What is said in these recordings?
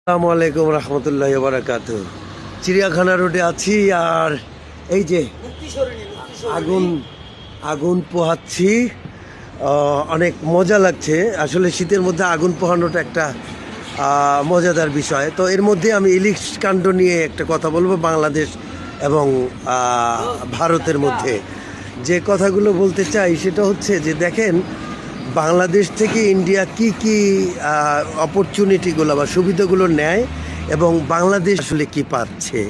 আসসালামু আলাইকুম রহমতুল্লাহ বারাকাত। চিড়িয়াখানা রোডে আছি আর এই যে আগুন আগুন পোহাচ্ছি। অনেক মজা লাগছে আসলে। শীতের মধ্যে আগুন পোহানোটা একটা মজাদার বিষয়। তো এর মধ্যে আমি ইলিশ কাণ্ড নিয়ে একটা কথা বলবো। বাংলাদেশ এবং ভারতের মধ্যে যে কথাগুলো বলতে চাই সেটা হচ্ছে যে দেখেন, বাংলাদেশ থেকে ইন্ডিয়া কি কি অপরচুনিটিগুলো বা সুবিধাগুলো নেয় এবং বাংলাদেশ আসলে কি পাচ্ছে।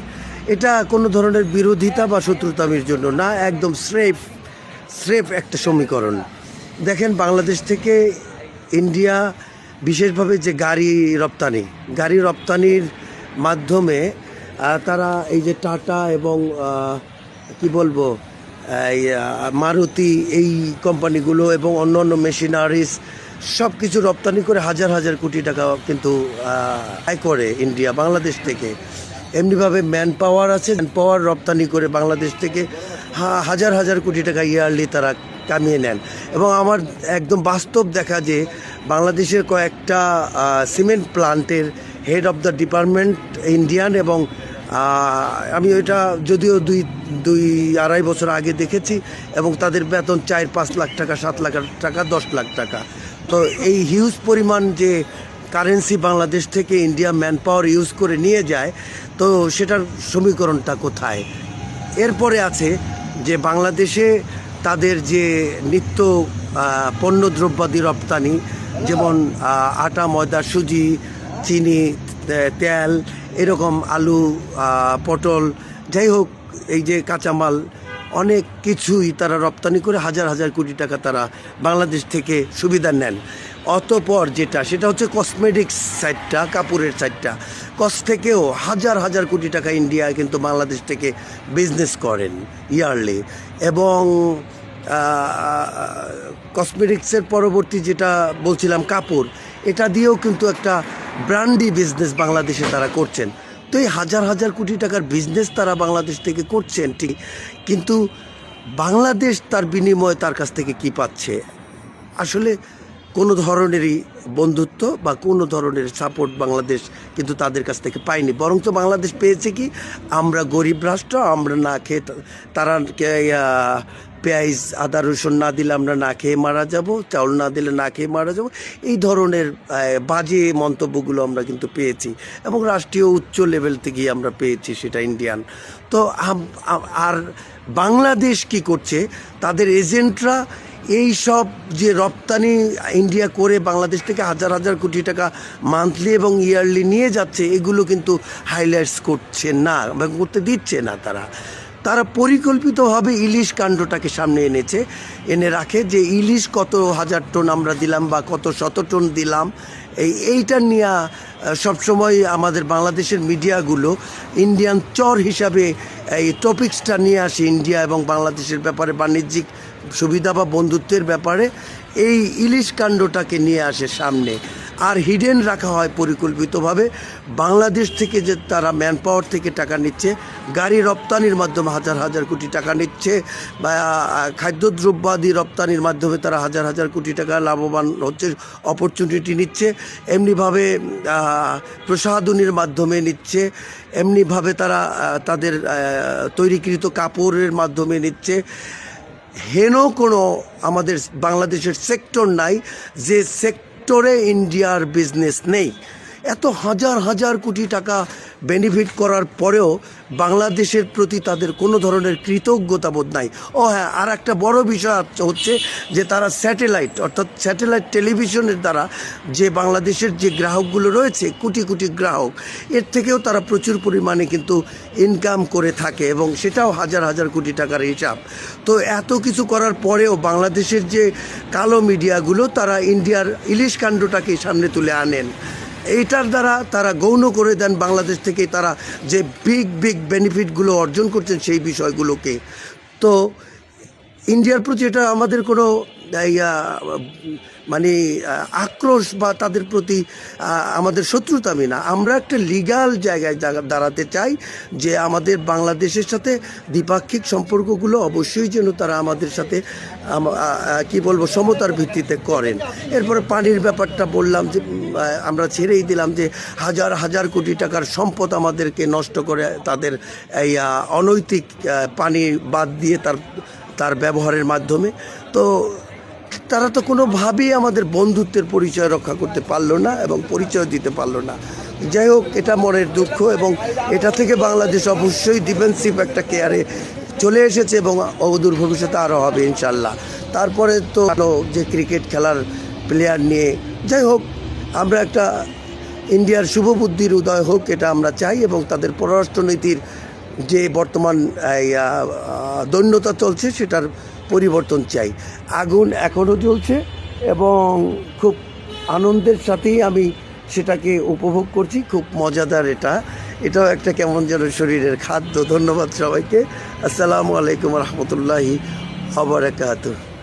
এটা কোনো ধরনের বিরোধিতা বা শত্রুতামির জন্য না, একদম স্রেফ স্রেফ একটা সমীকরণ। দেখেন, বাংলাদেশ থেকে ইন্ডিয়া বিশেষভাবে যে গাড়ি রপ্তানির মাধ্যমে তারা এই যে টাটা এবং কি বলবো, এই মারুতি, এই কোম্পানিগুলো এবং অন্য অন্য মেশিনারিজ সব কিছু রপ্তানি করে হাজার হাজার কোটি টাকা কিন্তু আয় করে ইন্ডিয়া বাংলাদেশ থেকে। এমনিভাবে ম্যান পাওয়ার আছে, ম্যান পাওয়ার রপ্তানি করে বাংলাদেশ থেকে হাজার হাজার কোটি টাকা ইয়ারলি তারা কামিয়ে নেন। এবং আমার একদম বাস্তব দেখা যে বাংলাদেশের কয়েকটা সিমেন্ট প্লান্টের head of the department Indian, এবং আমি ওইটা যদিও দুই আড়াই বছর আগে দেখেছি, এবং তাদের বেতন 4-5 লাখ টাকা, 7 লাখ টাকা, 10 লাখ টাকা। তো এই হিউজ পরিমাণ যে কারেন্সি বাংলাদেশ থেকে ইন্ডিয়া ম্যান পাওয়ার ইউজ করে নিয়ে যায়, তো সেটার সমীকরণটা কোথায়? এরপরে আছে যে বাংলাদেশে তাদের যে নিত্য পণ্য দ্রব্যাদি রপ্তানি, যেমন আটা, ময়দা, সুজি, চিনি, তেল, এরকম আলু, পটল, যাই হোক, এই যে কাঁচামাল, অনেক কিছুই তারা রপ্তানি করে হাজার হাজার কোটি টাকা তারা বাংলাদেশ থেকে সুবিধা নেন। অতপর সেটা হচ্ছে কসমেটিক্স সাইডটা, কাপড়ের সাইডটা, থেকেও হাজার হাজার কোটি টাকা ইন্ডিয়া কিন্তু বাংলাদেশ থেকে বিজনেস করেন ইয়ারলি। এবং কসমেটিক্সের পরবর্তী যেটা বলছিলাম, কাপড়, এটা দিয়েও কিন্তু একটা ব্র্যান্ডি বিজনেস বাংলাদেশে তারা করছেন। তো এই হাজার হাজার কোটি টাকার বিজনেস তারা বাংলাদেশ থেকে করছেন ঠিক, কিন্তু বাংলাদেশ তার বিনিময়ে তার কাছ থেকে কি পাচ্ছে? আসলে কোনো ধরনেরই বন্ধুত্ব বা কোনো ধরনের সাপোর্ট বাংলাদেশ কিন্তু তাদের কাছ থেকে পায়নি। বরঞ্চ বাংলাদেশ পেয়েছে কি, আমরা গরিব রাষ্ট্র, আমরা না খেয়ে, তারা পেঁয়াজ, আদা, রসুন না দিলে আমরা না খেয়ে মারা যাব, চাউল না দিলে না খেয়ে মারা যাব, এই ধরনের বাজে মন্তব্যগুলো আমরা কিন্তু পেয়েছি, এবং রাষ্ট্রীয় উচ্চ লেভেল থেকেই আমরা পেয়েছি সেটা ইন্ডিয়ান। তো আর বাংলাদেশ কি করছে? তাদের এজেন্টরা এই সব যে রপ্তানি ইন্ডিয়া করে বাংলাদেশ থেকে হাজার হাজার কোটি টাকা মান্থলি এবং ইয়ারলি নিয়ে যাচ্ছে, এগুলো কিন্তু হাইলাইটস করছে না বা করতে দিচ্ছে না। তারা পরিকল্পিতভাবে ইলিশ কাণ্ডটাকে সামনে এনে রাখে যে ইলিশ কত হাজার টন আমরা দিলাম বা কত শত টন দিলাম। এইটা নিয়ে সবসময় আমাদের বাংলাদেশের মিডিয়াগুলো ইন্ডিয়ান চর হিসাবে এই টপিক্সটা নিয়ে আসে ইন্ডিয়া এবং বাংলাদেশের ব্যাপারে, বাণিজ্যিক সুবিধা বা বন্ধুত্বের ব্যাপারে এই ইলিশ কাণ্ডটাকে নিয়ে আসে সামনে। আর হিডেন রাখা হয় পরিকল্পিতভাবে বাংলাদেশ থেকে যে তারা ম্যান পাওয়ার থেকে টাকা নিচ্ছে, গাড়ি রপ্তানির মাধ্যমে হাজার হাজার কোটি টাকা নিচ্ছে, বা খাদ্যদ্রব্যাদি রপ্তানির মাধ্যমে তারা হাজার হাজার কোটি টাকা লাভবান হচ্ছে, অপরচুনিটি নিচ্ছে। এমনিভাবে প্রসাধনীর মাধ্যমে নিচ্ছে, এমনিভাবে তারা তাদের তৈরিকৃত কাপড়ের মাধ্যমে নিচ্ছে। হেন কোনো আমাদের বাংলাদেশের সেক্টর নাই যে সেক্টরে ইন্ডিয়ার বিজনেস নেই। এত হাজার হাজার কোটি টাকা বেনিফিট করার পরেও বাংলাদেশের প্রতি তাদের কোনো ধরনের কৃতজ্ঞতা বোধ নাই। ও হ্যাঁ, আর একটা বড় বিষয় হচ্ছে যে তারা স্যাটেলাইট, অর্থাৎ স্যাটেলাইট টেলিভিশনের দ্বারা যে বাংলাদেশের যে গ্রাহকগুলো রয়েছে, কোটি কোটি গ্রাহক, এর থেকেও তারা প্রচুর পরিমাণে কিন্তু ইনকাম করে থাকে, এবং সেটাও হাজার হাজার কোটি টাকার হিসাব। তো এত কিছু করার পরেও বাংলাদেশের যে কালো মিডিয়াগুলো, তারা ইন্ডিয়ার ইলিশ কাণ্ডটাকে সামনে তুলে আনেন। এইটার দ্বারা তারা গৌণ করে দেন বাংলাদেশ থেকে তারা যে বিগ বিগ বেনিফিটগুলো অর্জন করছেন সেই বিষয়গুলোকে। তো ইন্ডিয়ার প্রতি এটা আমাদের কোনো মানে আক্রোশ বা তাদের প্রতি আমাদের শত্রুতা আমি না, আমরা একটা লিগ্যাল জায়গায় দাঁড়াতে চাই যে আমাদের বাংলাদেশের সাথে দ্বিপাক্ষিক সম্পর্কগুলো অবশ্যই যেন তারা আমাদের সাথে কি বলবো সমতার ভিত্তিতে করেন। এরপরে পানির ব্যাপারটা বললাম যে আমরা ছেড়েই দিলাম যে হাজার হাজার কোটি টাকার সম্পদ আমাদেরকে নষ্ট করে তাদের এই অনৈতিক পানি বাদ দিয়ে তার ব্যবহারের মাধ্যমে। তো তারা তো কোনোভাবেই আমাদের বন্ধুত্বের পরিচয় রক্ষা করতে পারলো না এবং পরিচয় দিতে পারলো না। যাই হোক, এটা মনের দুঃখ এবং এটা থেকে বাংলাদেশ অবশ্যই ডিফেন্সিভ একটা কেয়ারে চলে এসেছে এবং অদূর ভবিষ্যতে আরও হবে ইনশাল্লাহ। তারপরে তো যে ক্রিকেট খেলার প্লেয়ার নিয়ে, যাই হোক, আমরা একটা ইন্ডিয়ার শুভবুদ্ধির উদয় হোক এটা আমরা চাই এবং তাদের পররাষ্ট্রনীতির যে বর্তমান দৈন্যতা চলছে সেটার পরিবর্তন চাই। আগুন এখনও জ্বলছে এবং খুব আনন্দের সাথেই আমি সেটাকে উপভোগ করছি, খুব মজাদার। এটাও একটা কেমন যেন শরীরের খাদ্য। ধন্যবাদ সবাইকে। আসসালামু আলাইকুম রহমতুল্লাহি ওয়া বারাকাতুহু।